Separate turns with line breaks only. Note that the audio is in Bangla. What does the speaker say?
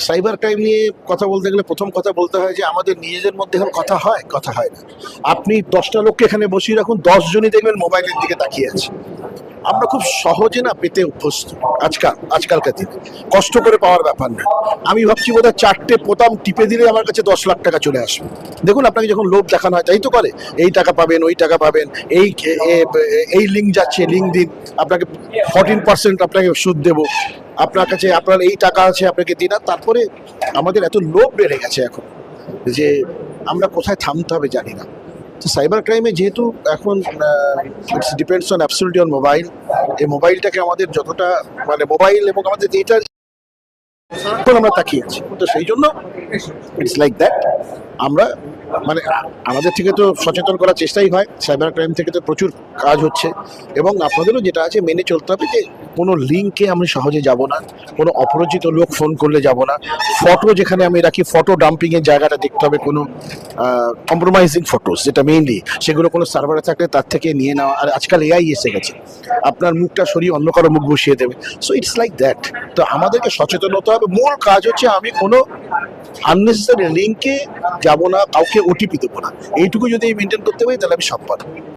সাইবার ক্রাইম নিয়ে কথা বলতে গেলে প্রথম কথা বলতে হয় যে আমাদের নিজেদের মধ্যে এখন কথা হয় না। আপনি 10টা লোককে এখানে বসিয়ে রাখুন, 10 জনই দেখবেন মোবাইলের দিকে তাকিয়ে আছে। আমরা খুব সহজে না পেতে অভ্যস্ত আজকালকার দিনে, কষ্ট করে পাওয়ার ব্যাপার না। আমি ভাবছি বোধহয় 4টে বোতাম টিপে দিলে আমার কাছে 10 লাখ টাকা চলে আসবে। দেখুন, আপনাকে যখন লোভ দেখানো হয় তাই তো করে, এই টাকা পাবেন, ওই টাকা পাবেন, এই লিঙ্ক যাচ্ছে, লিঙ্ক দিন, আপনাকে 14% আপনাকে সুদ দেবো, আপনার কাছে আপনার এই টাকা আছে, আপনাকে দিন। আর তারপরে আমাদের এত লোভ বেড়ে গেছে এখন যে আমরা কোথায় থামতে হবে জানি না। তো সাইবার ক্রাইমে যেহেতু এখন it's depends on absolutely on mobile, এই মোবাইলটাকে আমাদের যতটা মানে মোবাইল এবং আমাদের এটা এখন আমরা তাকিয়ে আছি, তো সেই জন্য ইটস লাইক দ্যাট। আমরা মানে আমাদের থেকে তো সচেতন করার চেষ্টাই হয়, সাইবার ক্রাইম থেকে তো প্রচুর কাজ হচ্ছে। এবং আপনাদেরও যেটা আছে মেনে চলতে হবে যে কোনো লিঙ্কে আমি সহজে যাব না, কোনো অপরিচিত লোক ফোন করলে যাব না, ফটো যেখানে আমি রাখি ফটো ডাম্পিংয়ের জায়গাটা দেখতে হবে, কোনো কম্প্রোমাইজিং ফটোস যেটা মেইনলি সেগুলো কোনো সার্ভারে থাকলে তার থেকে নিয়ে নেওয়া। আর আজকাল এআই এসে গেছে, আপনার মুখটা সরিয়ে অন্য কারো মুখ বসিয়ে দেবে। So it's like that. তো আমাদেরকে সচেতন হতে হবে। মূল কাজ হচ্ছে আমি কোনো আননেসেসারি লিঙ্কে যাব না, কাউকে ওটিপি দেবো না। এইটুকু যদি মেনটেন করতে পারি তাহলে আমি সব পারবো।